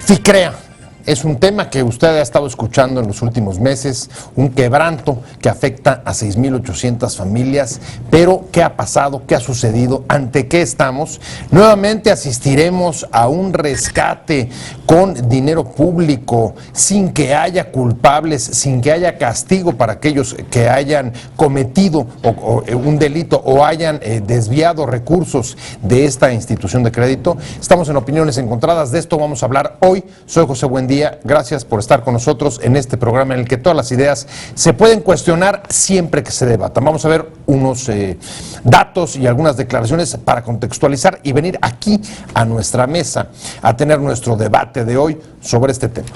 FICREA es un tema que usted ha estado escuchando en los últimos meses, un quebranto que afecta a 6,800 familias, pero ¿qué ha pasado? ¿Qué ha sucedido? ¿Ante qué estamos? Nuevamente asistiremos a un rescate con dinero público, sin que haya culpables, sin que haya castigo para aquellos que hayan cometido un delito o hayan desviado recursos de esta institución de crédito. Estamos en Opiniones Encontradas, de esto vamos a hablar hoy. Soy José Buendía. Gracias por estar con nosotros en este programa en el que todas las ideas se pueden cuestionar siempre que se debatan. Vamos a ver unos datos y algunas declaraciones para contextualizar y venir aquí a nuestra mesa a tener nuestro debate de hoy sobre este tema.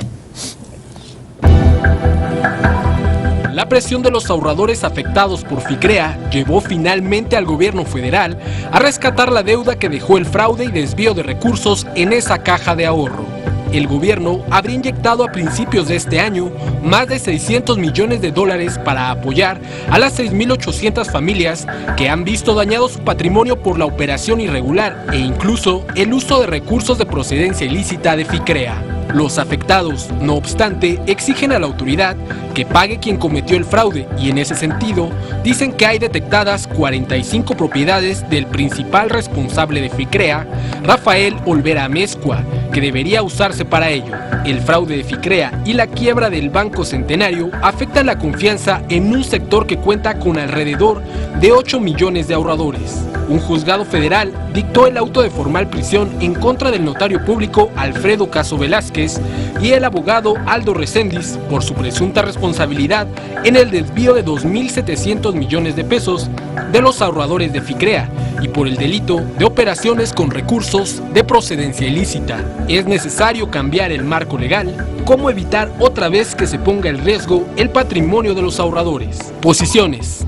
La presión de los ahorradores afectados por FICREA llevó finalmente al gobierno federal a rescatar la deuda que dejó el fraude y desvío de recursos en esa caja de ahorro. El gobierno habría inyectado a principios de este año más de $600 millones para apoyar a las 6,800 familias que han visto dañado su patrimonio por la operación irregular e incluso el uso de recursos de procedencia ilícita de FICREA. Los afectados, no obstante, exigen a la autoridad que pague quien cometió el fraude y en ese sentido dicen que hay detectadas 45 propiedades del principal responsable de FICREA, Rafael Olvera Amezcua, que debería usarse para ello. El fraude de FICREA y la quiebra del Banco Centenario afectan la confianza en un sector que cuenta con alrededor de 8 millones de ahorradores. Un juzgado federal dictó el auto de formal prisión en contra del notario público Alfredo Caso Velázquez y el abogado Aldo Reséndiz por su presunta responsabilidad en el desvío de 2.700 millones de pesos de los ahorradores de FICREA y por el delito de operaciones con recursos de procedencia ilícita. Es necesario cambiar el marco legal. ¿Cómo evitar otra vez que se ponga en riesgo el patrimonio de los ahorradores? Posiciones.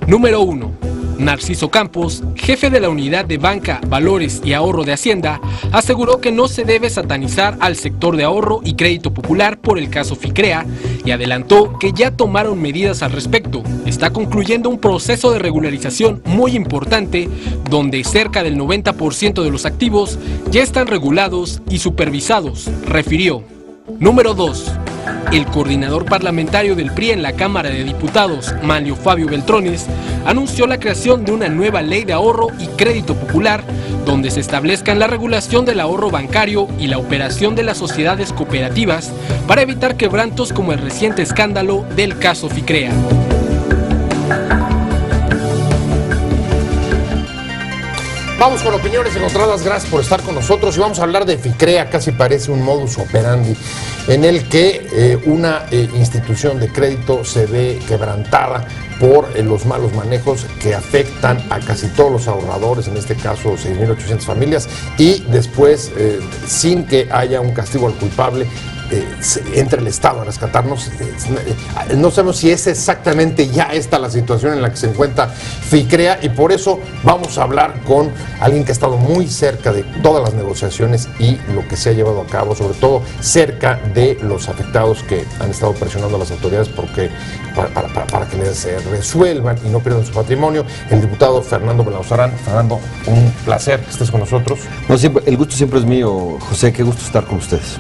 Número 1. Narciso Campos, jefe de la Unidad de Banca, Valores y Ahorro de Hacienda, aseguró que no se debe satanizar al sector de ahorro y crédito popular por el caso FICREA y adelantó que ya tomaron medidas al respecto. Está concluyendo un proceso de regularización muy importante donde cerca del 90% de los activos ya están regulados y supervisados, refirió. Número 2. El coordinador parlamentario del PRI en la Cámara de Diputados, Manlio Fabio Beltrones, anunció la creación de una nueva ley de ahorro y crédito popular, donde se establezcan la regulación del ahorro bancario y la operación de las sociedades cooperativas para evitar quebrantos como el reciente escándalo del caso FICREA. Vamos con Opiniones Encontradas, gracias por estar con nosotros y vamos a hablar de FICREA. Casi parece un modus operandi en el que una institución de crédito se ve quebrantada por los malos manejos que afectan a casi todos los ahorradores, en este caso 6,800 familias, y después, sin que haya un castigo al culpable, entra el Estado a rescatarnos. No sabemos si es exactamente ya esta la situación en la que se encuentra FICREA y por eso vamos a hablar con alguien que ha estado muy cerca de todas las negociaciones y lo que se ha llevado a cabo, sobre todo cerca de los afectados que han estado presionando a las autoridades para que les resuelvan y no pierdan su patrimonio. El diputado Fernando Belauzarán. Fernando, un placer que estés con nosotros. No, siempre, el gusto siempre es mío, José, qué gusto estar con ustedes.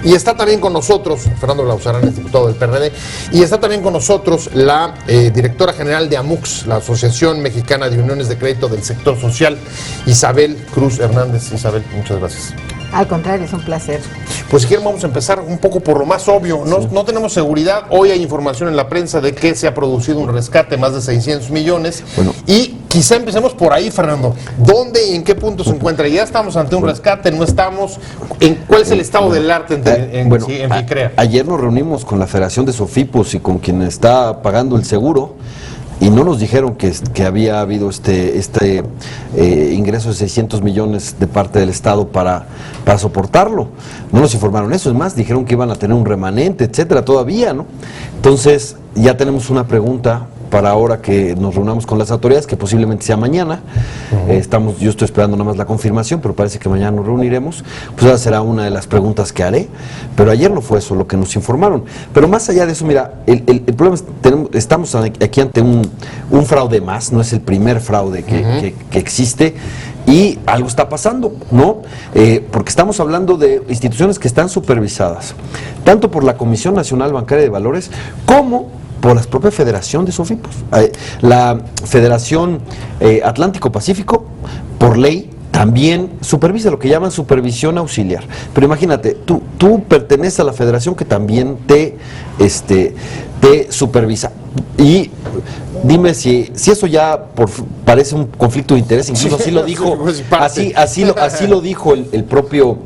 Y está también con nosotros, Fernando Belauzarán, es diputado del PRD, y está también con nosotros la directora general de AMUX, la Asociación Mexicana de Uniones de Crédito del Sector Social, Isabel Cruz Hernández. Isabel, muchas gracias. Al contrario, es un placer. Pues si quieren vamos a empezar un poco por lo más obvio. No tenemos seguridad. Hoy hay información en la prensa de que se ha producido un rescate, más de 600 millones. Bueno. Y quizá empecemos por ahí, Fernando. ¿Dónde y en qué punto se encuentra? ¿Ya estamos ante un rescate? ¿No estamos? ¿Cuál es el estado del arte en FICREA? Ayer nos reunimos con la Federación de Sofipos y con quien está pagando el seguro. Y no nos dijeron que había habido este ingreso de 600 millones de parte del Estado para soportarlo. No nos informaron eso, es más, dijeron que iban a tener un remanente, etcétera, todavía, ¿no? Entonces, ya tenemos una pregunta para ahora que nos reunamos con las autoridades, que posiblemente sea mañana. Yo estoy esperando nada más la confirmación, pero parece que mañana nos reuniremos. Pues esa será una de las preguntas que haré, pero ayer no fue eso lo que nos informaron. Pero más allá de eso, mira, el problema es estamos aquí ante un fraude más, no es el primer fraude que existe. Y algo está pasando, ¿no? Porque estamos hablando de instituciones que están supervisadas, tanto por la Comisión Nacional Bancaria de Valores como por la propia Federación de Sofipos. La Federación Atlántico-Pacífico, por ley, también supervisa lo que llaman supervisión auxiliar. Pero imagínate, tú perteneces a la federación que también te supervisa. Y dime si eso ya parece un conflicto de interés, incluso así lo dijo, así lo dijo el propio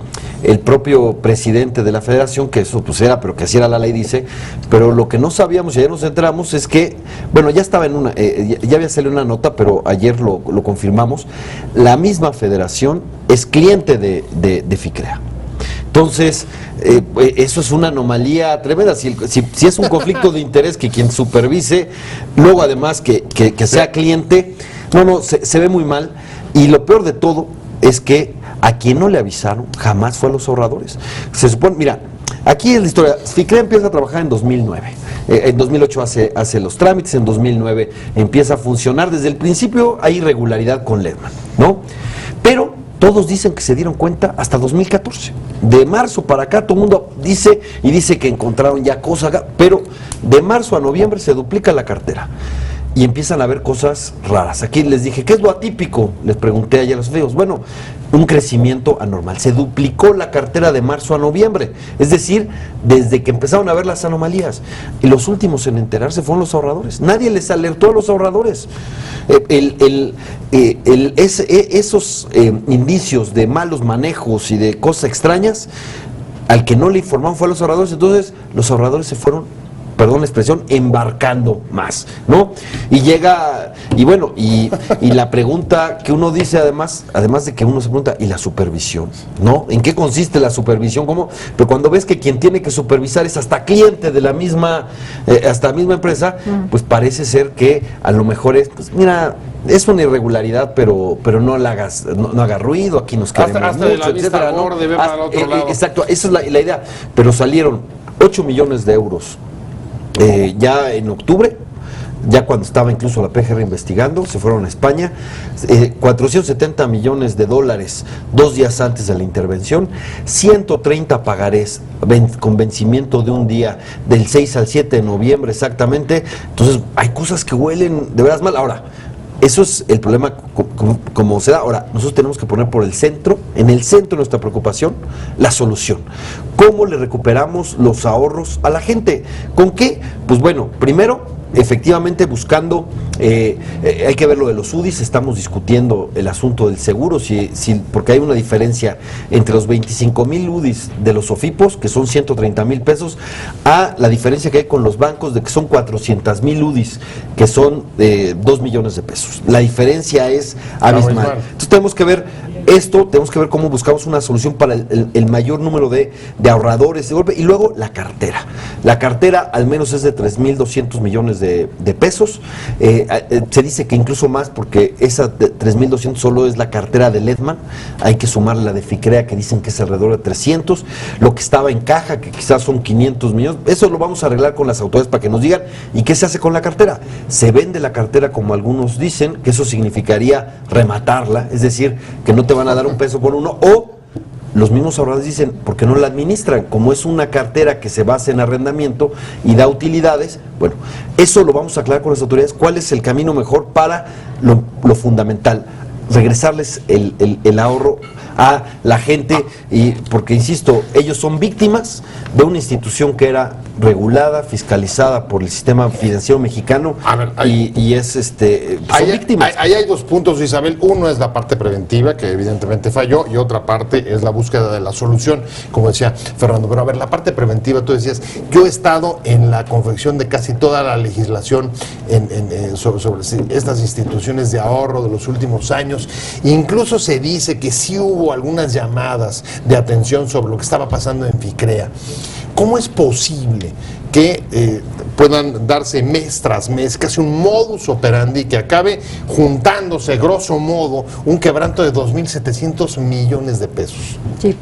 presidente de la federación, que eso pues era, pero que así era la ley, dice. Pero lo que no sabíamos y ayer nos enteramos es que, bueno, ya estaba en ya había salido una nota, pero ayer lo confirmamos, la misma federación es cliente de FICREA. Entonces, eso es una anomalía tremenda. Si es un conflicto de interés que quien supervise, luego además que sea cliente, se ve muy mal. Y lo peor de todo es que a quien no le avisaron jamás fue a los ahorradores. Se supone, mira, aquí es la historia. FICREA empieza a trabajar en 2009. En 2008 hace los trámites, en 2009 empieza a funcionar. Desde el principio hay irregularidad con Lehman, ¿no? Pero todos dicen que se dieron cuenta hasta 2014. De marzo para acá todo el mundo dice que encontraron ya cosas, pero de marzo a noviembre se duplica la cartera y empiezan a ver cosas raras. Aquí les dije, ¿qué es lo atípico? Les pregunté ayer a los feos. Bueno, un crecimiento anormal. Se duplicó la cartera de marzo a noviembre. Es decir, desde que empezaron a ver las anomalías. Y los últimos en enterarse fueron los ahorradores. Nadie les alertó a los ahorradores. Esos indicios de malos manejos y de cosas extrañas, al que no le informaron fue a los ahorradores. Entonces, los ahorradores se fueron, perdón la expresión, embarcando más, ¿no? Y llega, y bueno, y la pregunta que uno dice además de que uno se pregunta, ¿y la supervisión? ¿No? ¿En qué consiste la supervisión? ¿Cómo? Pero cuando ves que quien tiene que supervisar es hasta cliente de la misma, hasta la misma empresa, pues parece ser que a lo mejor es, pues mira, es una irregularidad, pero no la hagas, no haga ruido, aquí nos queremos hasta mucho, de la vista etcétera, gorda, de ver al otro lado. Exacto, esa es la idea. Pero salieron 8 millones de euros ya en octubre, ya cuando estaba incluso la PGR investigando, se fueron a España, 470 millones de dólares 2 días antes de la intervención, 130 pagarés con vencimiento de un día, del 6 al 7 de noviembre exactamente. Entonces hay cosas que huelen de veras mal. Ahora, eso es el problema como se da. Ahora, nosotros tenemos que poner en el centro de nuestra preocupación, la solución. ¿Cómo le recuperamos los ahorros a la gente? ¿Con qué? Pues bueno, primero, efectivamente buscando, hay que ver lo de los UDIs, estamos discutiendo el asunto del seguro, porque hay una diferencia entre los 25,000 UDIs de los SOFIPOS, que son 130,000 pesos, a la diferencia que hay con los bancos de que son 400,000 UDIs, que son 2 millones de pesos. La diferencia es abismal. Entonces tenemos que ver tenemos que ver cómo buscamos una solución para el mayor número de ahorradores de golpe. Y luego la cartera. La cartera al menos es de 3,200 millones de pesos. Se dice que incluso más, porque esa de 3,200 solo es la cartera de Lehman. Hay que sumarle la de FICREA, que dicen que es alrededor de 300. Lo que estaba en caja, que quizás son 500 millones. Eso lo vamos a arreglar con las autoridades para que nos digan. ¿Y qué se hace con la cartera? Se vende la cartera, como algunos dicen, que eso significaría rematarla, es decir, que no te van a dar un peso por uno, o los mismos ahorradores dicen, ¿por qué no la administran? Como es una cartera que se basa en arrendamiento y da utilidades, bueno, eso lo vamos a aclarar con las autoridades, cuál es el camino mejor para lo fundamental, regresarles el ahorro a la gente, y porque insisto, ellos son víctimas de una institución que era regulada, fiscalizada por el sistema financiero mexicano. A ver, son víctimas. Ahí hay 2 puntos, Isabel. Uno es la parte preventiva, que evidentemente falló, y otra parte es la búsqueda de la solución, como decía Fernando. Pero a ver, la parte preventiva, tú decías, yo he estado en la confección de casi toda la legislación sobre estas instituciones de ahorro de los últimos años. Incluso se dice que sí hubo algunas llamadas de atención sobre lo que estaba pasando en FICREA. ¿Cómo es posible que puedan darse mes tras mes, casi un modus operandi, que acabe juntándose, grosso modo, un quebranto de 2,700 millones de pesos? Sí.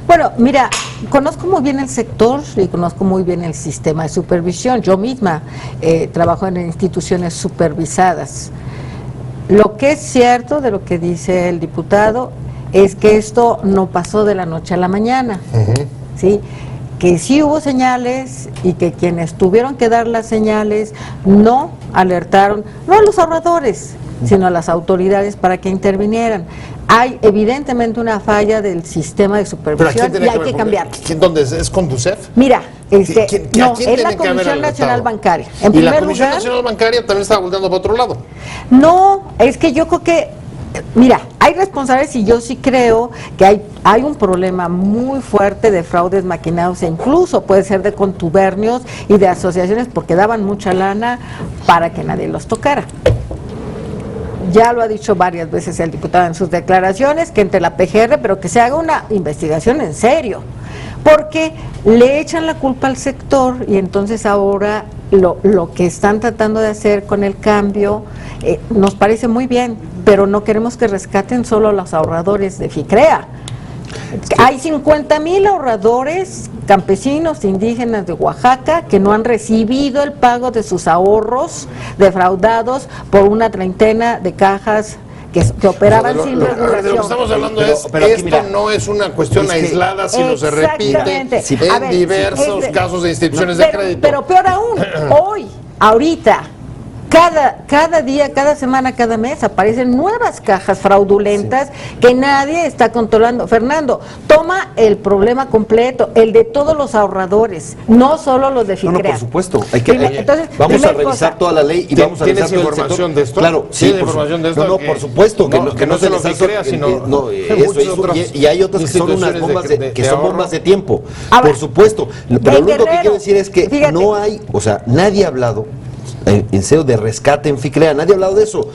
Bueno, mira, conozco muy bien el sector y conozco muy bien el sistema de supervisión. Yo misma trabajo en instituciones supervisadas. lo que es cierto de lo que dice el diputado es que esto no pasó de la noche a la mañana, ¿sí? Que sí hubo señales y que quienes tuvieron que dar las señales no alertaron, no a los ahorradores, sino a las autoridades para que intervinieran. Hay evidentemente una falla del sistema de supervisión y hay que cambiarlo. ¿Dónde es Conducef? Mira, no, ¿A quién es tiene la que haber Comisión Nacional alertado? Bancaria. Y En la primer Comisión lugar, Nacional Bancaria también estaba volteando para otro lado. no, es que yo creo que, mira, hay responsables y yo sí creo que hay un problema muy fuerte de fraudes maquinados e incluso puede ser de contubernios y de asociaciones porque daban mucha lana para que nadie los tocara. Ya lo ha dicho varias veces el diputado en sus declaraciones, que entre la PGR, pero que se haga una investigación en serio, porque le echan la culpa al sector y entonces ahora lo que están tratando de hacer con el cambio nos parece muy bien, pero no queremos que rescaten solo a los ahorradores de FICREA. Hay 50,000 ahorradores campesinos indígenas de Oaxaca que no han recibido el pago de sus ahorros defraudados por una treintena de cajas que operaban sin regulación. De lo que estamos hablando pero aquí, esto mira, no es una cuestión aislada, sino se repite en diversos casos de instituciones de crédito. Pero peor aún, hoy, ahorita, cada día, cada semana, cada mes aparecen nuevas cajas fraudulentas que nadie está controlando. Fernando, toma el problema completo, el de todos los ahorradores, no solo los de FICREA. No, por supuesto. Entonces, vamos a revisar toda la ley y vamos a revisar ¿Tienes todo el información sector. de esto? Claro, sí. ¿Tienes información de esto? No, por supuesto. Que no se los FICREA, sino y hay otras que son unas bombas son bombas de tiempo. A ver, por supuesto. Pero lo único que quiero decir es que fíjate, no hay, o sea, nadie ha hablado en serio de rescate en FICREA, nadie ha hablado de eso.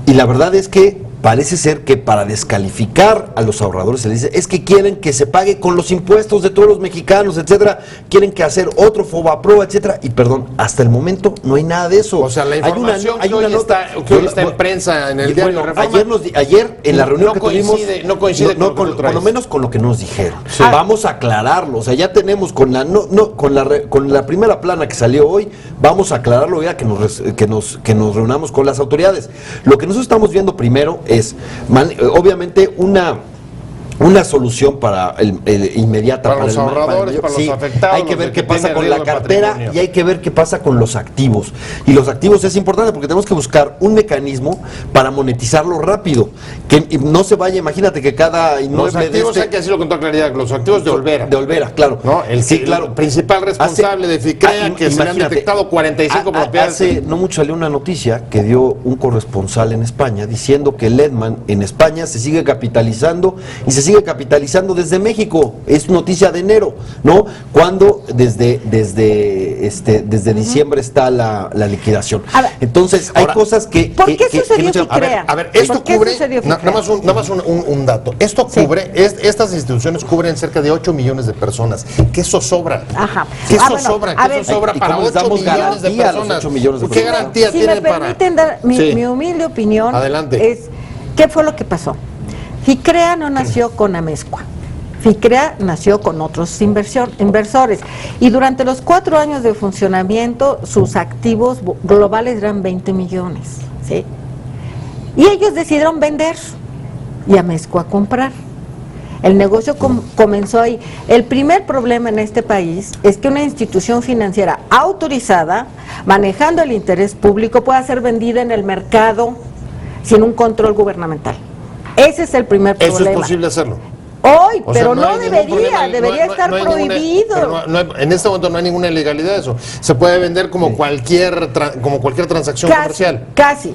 Y la verdad es que parece ser que para descalificar a los ahorradores se les dice, es que quieren que se pague con los impuestos de todos los mexicanos, etcétera, quieren que hacer otro FOBAPROA, etcétera, y perdón, hasta el momento no hay nada de eso. O sea, la información hay una nota que hoy está en prensa en el diario Reforma. Ayer en la reunión que tuvimos, no coincide por lo menos con lo que nos dijeron. Sí. Vamos a aclararlo, o sea, ya tenemos con la primera plana que salió hoy, vamos a aclararlo ya que nos reunamos con las autoridades. Lo que nosotros estamos viendo primero es, obviamente, una solución para inmediata para los ahorradores, para los afectados. Hay que ver qué pasa con la cartera y hay que ver qué pasa con los activos. Y los activos es importante porque tenemos que buscar un mecanismo para monetizarlo rápido. Que no se vaya, imagínate que cada inmueble los activos hay que decirlo con toda claridad, los activos de Olvera. De Olvera, claro. ¿No? El principal responsable de FICREA, que se le han detectado 45 propiedades. Hace no mucho salió una noticia que dio un corresponsal en España diciendo que Lehman en España se sigue capitalizando y se sigue capitalizando desde México. Es noticia de enero, ¿no? Cuando desde diciembre está la liquidación. Ver, entonces hay cosas que ¿por qué sucedió FICREA? A ver, esto cubre nada más un dato. Esto cubre, estas instituciones cubren cerca de 8 millones de personas. Que eso sobra. Ajá. Que eso sobra para 8 millones de personas. ¿Qué garantía tiene para? Si me permiten dar mi humilde opinión, adelante. es ¿qué fue lo que pasó? FICREA no nació con Amezcua. FICREA nació con otros inversores y durante los 4 años de funcionamiento sus activos globales eran 20 millones, ¿sí? Y ellos decidieron vender y Amezcua comprar. El negocio comenzó ahí. El primer problema en este país es que una institución financiera autorizada, manejando el interés público, pueda ser vendida en el mercado sin un control gubernamental. Ese es el primer problema. Eso es posible hacerlo. Hoy, O pero sea, no debería, debería estar prohibido. En este momento no hay ninguna ilegalidad de eso. Se puede vender como cualquier transacción comercial. Casi.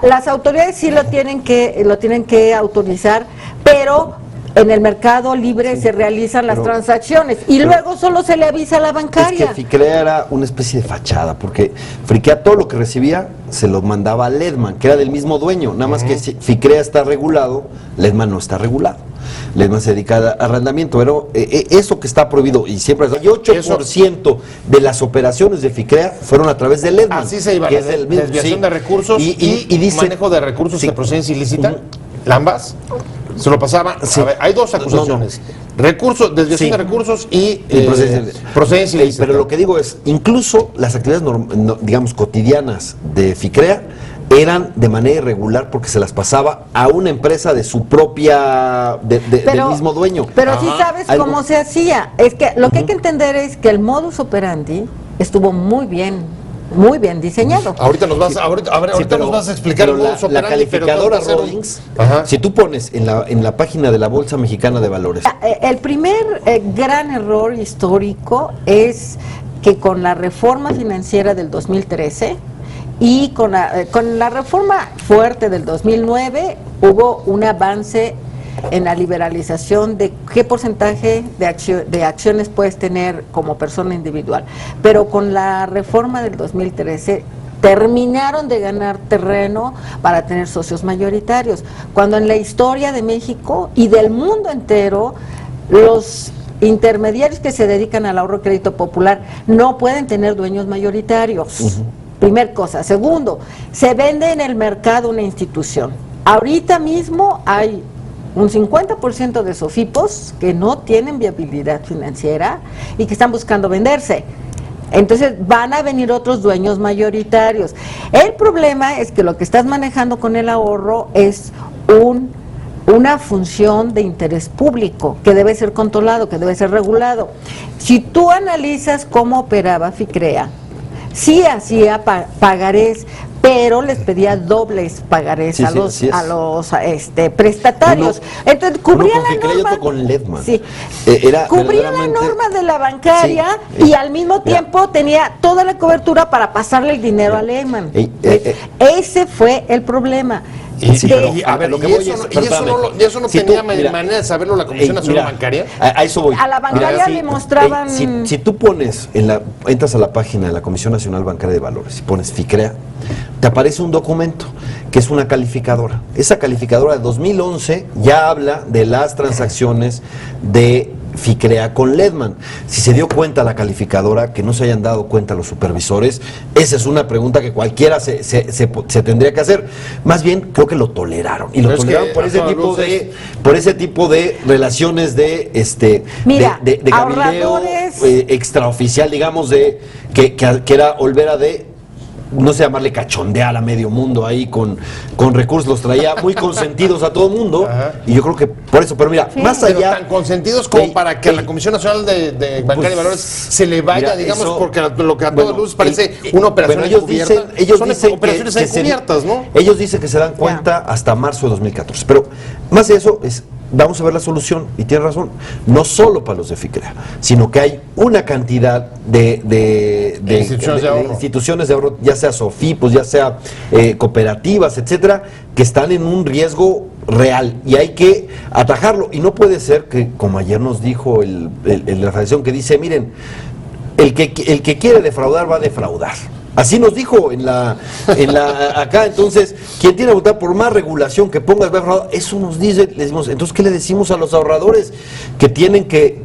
Las autoridades sí lo tienen que autorizar, pero en el mercado libre se realizan las transacciones y luego solo se le avisa a la bancaria. Es que FICREA era una especie de fachada, porque FICREA todo lo que recibía se lo mandaba a Lehman, que era del mismo dueño, nada más que FICREA está regulado, Lehman no está regulado. Lehman se dedica a arrendamiento, pero eso que está prohibido, y siempre el 8% de las operaciones de FICREA fueron a través de Lehman. Así se iba, que es el mismo, desviación de recursos y dice, manejo de recursos de procedencia ilícita, ambas. Se lo pasaba. A ver, hay dos acusaciones: recursos, desviación de recursos y procedencia ilícita. Pero lo que digo es, incluso las actividades digamos cotidianas de FICREA eran de manera irregular porque se las pasaba a una empresa de su propia, del mismo dueño. Pero sí sabes cómo se hacía. Es que lo que hay que entender es que el modus operandi estuvo muy bien diseñado. Ahorita nos vas, ahorita nos vas a explicar el modus la operandi, calificadora pero Rawlings, si tú pones en la página de la Bolsa Mexicana de Valores. El primer gran error histórico es que con la reforma financiera del 2013 y con la reforma fuerte del 2009 hubo un avance en la liberalización de qué porcentaje de acciones puedes tener como persona individual. Pero con la reforma del 2013 terminaron de ganar terreno para tener socios mayoritarios, cuando en la historia de México y del mundo entero los intermediarios que se dedican al ahorro crédito popular no pueden tener dueños mayoritarios. Primer cosa. Segundo, se vende en el mercado una institución. Ahorita mismo hay un 50% de SOFIPOS que no tienen viabilidad financiera y que están buscando venderse. Entonces van a venir otros dueños mayoritarios. El problema es que lo que estás manejando con el ahorro es una función de interés público que debe ser controlado, que debe ser regulado. Si tú analizas cómo operaba FICREA, sí hacía pagarés, pero les pedía dobles pagarés a los prestatarios. Entonces cubría la norma con Ledman. Sí. Cubría la norma de la bancaria y al mismo tiempo tenía toda la cobertura para pasarle el dinero a Lehman. Ese fue el problema. ¿Eso no tenía manera de saberlo la Comisión Nacional Bancaria? A eso voy. A la bancaria le mostraban... Si tú pones, entras a la página de la Comisión Nacional Bancaria de Valores y pones FICREA, te aparece un documento que es una calificadora. Esa calificadora de 2011 ya habla de las transacciones de FICREA con Ledman. Si se dio cuenta la calificadora, que no se hayan dado cuenta los supervisores, esa es una pregunta que cualquiera se tendría que hacer. Más bien, creo que lo toleraron. Y lo toleraron por ese tipo de relaciones de cabildeo extraoficial, digamos, que era Olvera no sé llamarle cachondear a medio mundo ahí con recursos, los traía muy consentidos a todo el mundo. Y yo creo que por eso, pero mira, más allá, tan consentidos como para que a la Comisión Nacional de Bancaria de Valores se le vaya, digamos, porque lo que a todos luces parece una operación encubierta. Ellos dicen operaciones encubiertas, ¿no? Ellos dicen que se dan cuenta hasta marzo de 2014, pero más de eso vamos a ver la solución, y tiene razón, no solo para los de FICREA, sino que hay una cantidad de instituciones de ahorro, ya sea SOFIPOS, ya sea cooperativas, etcétera, que están en un riesgo real y hay que atajarlo. Y no puede ser que, como ayer nos dijo el de la Federación, que dice, miren, el que quiere defraudar va a defraudar. Así nos dijo acá. Entonces, quien tiene que votar por más regulación que ponga el defraudar, eso nos dice, le decimos. Entonces, ¿qué le decimos a los ahorradores? Que tienen que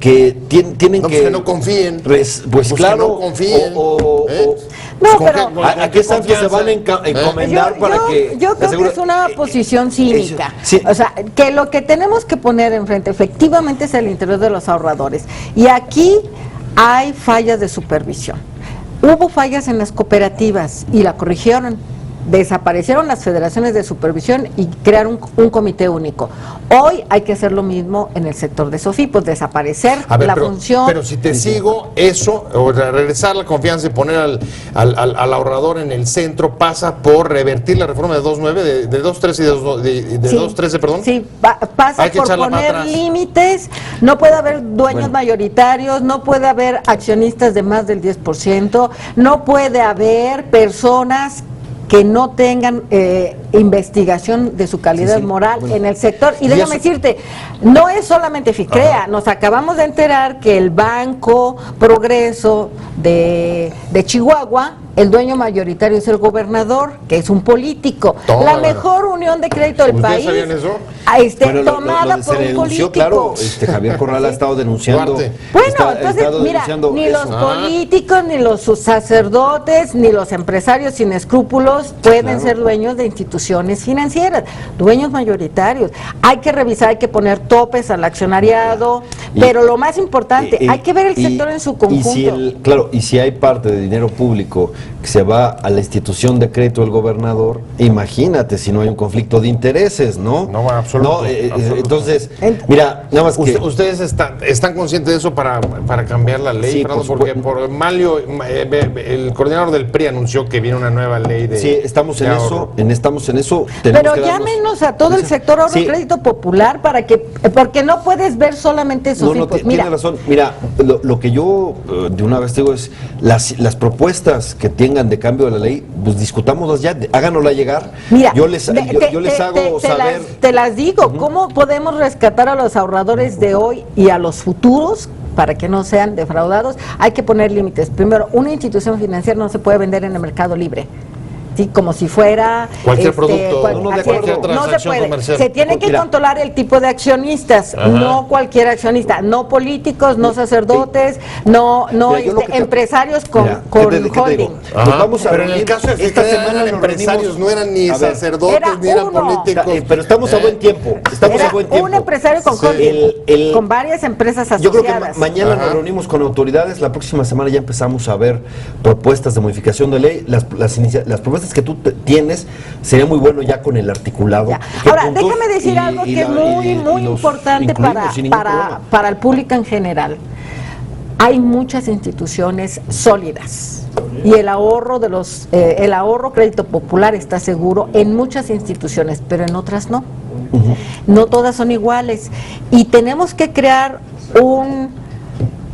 no confíen. Pues claro, que no confíen. ¿A qué santos se van a encomendar para que? Yo creo que es una posición cínica. Sí. O sea, que lo que tenemos que poner enfrente efectivamente es el interior de los ahorradores. Y aquí hay fallas de supervisión. Hubo fallas en las cooperativas y la corrigieron. Desaparecieron las federaciones de supervisión y crearon un comité único. Hoy hay que hacer lo mismo en el sector de SOFIPOS, desaparecer función. Pero si te sigo, eso, o regresar la confianza y poner al ahorrador en el centro, pasa por revertir la reforma de 2.9, de 2.13 y de 2.13, perdón. Sí, pasa por poner límites. No puede haber dueños mayoritarios, no puede haber accionistas de más del 10%, no puede haber personas que no tengan investigación de su calidad moral en el sector. Y déjame decirte, no es solamente FICREA, nos acabamos de enterar que el Banco Progreso de Chihuahua, el dueño mayoritario es el gobernador, que es un político. La mejor unión de crédito del país. ¿Sabían eso? Tomada por un político. Claro, Javier Corral ha estado denunciando. Bueno, entonces, mira, ni los políticos, ni los sacerdotes, ni los empresarios sin escrúpulos pueden ser dueños de instituciones financieras, dueños mayoritarios. Hay que revisar, hay que poner topes al accionariado, Pero lo más importante, hay que ver el sector en su conjunto. Claro, y si hay parte de dinero público que se va a la institución de crédito del gobernador, imagínate si no hay un conflicto de intereses, ¿no? No, absoluto. Entonces, mira, nada más que... ¿Ustedes están conscientes de eso para cambiar la ley, Sí, Fernando? por Porque supuesto. por Malio, el coordinador del PRI anunció que viene una nueva ley de... Sí, estamos en eso, estamos en eso. Pero llámenos a todo el sector ahorro crédito popular porque no puedes ver solamente eso. No, tienes razón. Mira, lo que yo de una vez te digo es, las propuestas que tengan de cambio de la ley, pues discutámoslas ya, háganosla llegar. Mira, yo les hago saber... Te las digo, ¿cómo podemos rescatar a los ahorradores de hoy y a los futuros para que no sean defraudados? Hay que poner límites. Primero, una institución financiera no se puede vender en el mercado libre. Sí, como si fuera cualquier producto, cualquier transacción se puede. Comercial. Se tiene que controlar el tipo de accionistas, no cualquier accionista, no políticos, no sacerdotes, no empresarios con holding. Pero en el caso de esta semana empresarios no eran ni sacerdotes ni eran políticos. Pero estamos a buen tiempo. Un empresario con holding, con varias empresas asociadas. Yo creo que mañana nos reunimos con autoridades, la próxima semana ya empezamos a ver propuestas de modificación de ley, las propuestas que tú tienes, sería muy bueno ya con el articulado. Ahora, déjame decir algo que es muy importante para el público en general. Hay muchas instituciones sólidas y el ahorro crédito popular está seguro en muchas instituciones, pero en otras no. No todas son iguales y tenemos que crear un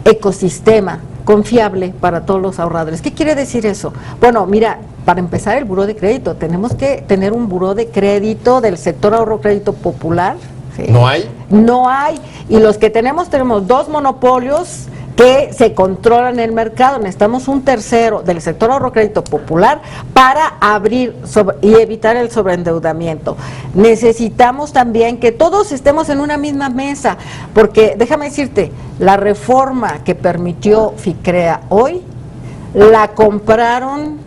ecosistema confiable para todos los ahorradores. ¿Qué quiere decir eso? Bueno, mira, para empezar el buró de crédito, tenemos que tener un buró de crédito del sector ahorro crédito popular. ¿Sí? ¿No hay? No hay, y los que tenemos 2 monopolios que se controlan el mercado. Necesitamos un tercero del sector ahorro crédito popular para abrir y evitar el sobreendeudamiento. Necesitamos también que todos estemos en una misma mesa, porque déjame decirte, la reforma que permitió FICREA hoy, la compraron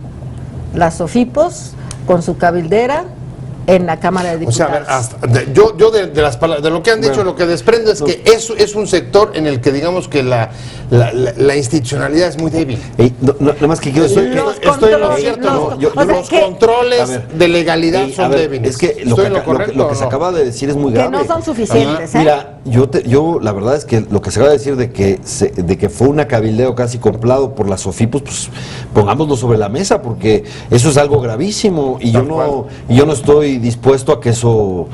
las SOFIPOS con su cabildera en la Cámara de Diputados. O sea, a ver, yo de las palabras, de lo que han dicho, lo que desprendo es que eso es un sector en el que digamos que la institucionalidad es muy débil. Nada más que quiero decir que estoy en lo cierto. Los controles de legalidad son débiles. Es que lo que se acaba de decir es muy grave. Que no son suficientes. Mira, yo la verdad es que lo que se acaba de decir de que fue un cabildeo casi comprado por las SOFIPOS, pues pongámoslo sobre la mesa, porque eso es algo gravísimo y yo no estoy dispuesto a que eso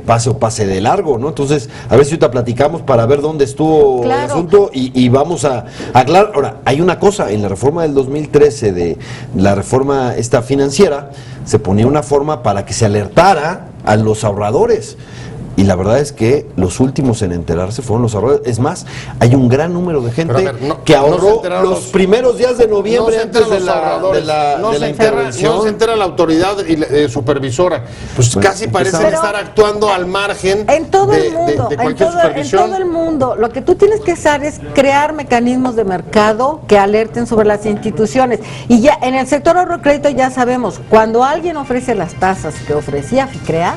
pase de largo, ¿no? Entonces, a ver si ahorita platicamos para ver dónde estuvo el asunto y vamos a aclarar. Ahora, hay una cosa, en la reforma del 2013 de la reforma esta financiera, se ponía una forma para que se alertara a los ahorradores. Y la verdad es que los últimos en enterarse fueron los ahorradores. Es más, hay un gran número de gente que ahorró los primeros días de noviembre antes de la intervención. No se entera la autoridad supervisora. Pues casi parecen estar actuando al margen en todo el mundo, de cualquier supervisión. En todo el mundo. Lo que tú tienes que hacer es crear mecanismos de mercado que alerten sobre las instituciones. Y ya en el sector ahorro crédito ya sabemos, cuando alguien ofrece las tasas que ofrecía FICREA,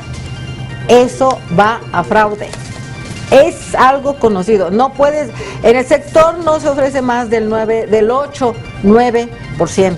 eso va a fraude. Es algo conocido. No puedes, en el sector no se ofrece más del 8-9%.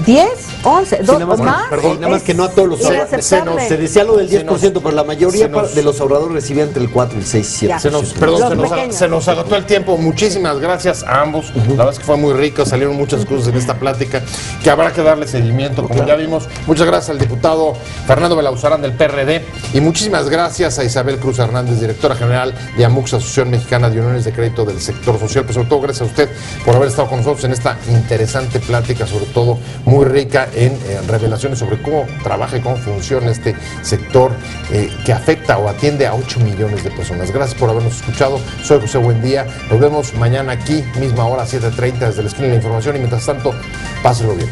10, 11, 2 o más. Perdón, nada más que no a todos los ahorradores. Se decía lo del 10%, pero la mayoría de los ahorradores recibían entre el 4 y el 6, 7%. Se nos agotó el tiempo. Muchísimas gracias a ambos. La verdad es que fue muy rico, salieron muchas cosas en esta plática que habrá que darle seguimiento, como ya vimos. Muchas gracias al diputado Fernando Belauzarán del PRD y muchísimas gracias a Isabel Cruz Hernández, directora general de AMUX, Asociación Mexicana de Uniones de Crédito del Sector Social. Pero sobre todo gracias a usted por haber estado con nosotros en esta interesante plática, sobre todo muy rica en revelaciones sobre cómo trabaja y cómo funciona este sector que afecta o atiende a 8 millones de personas. Gracias por habernos escuchado. Soy José Buendía. Nos vemos mañana aquí, misma hora, 7:30, desde la esquina de la información. Y mientras tanto, pásenlo bien.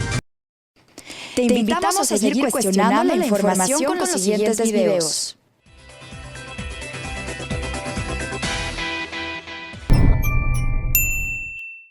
Te invitamos a seguir cuestionando la información con los siguientes videos.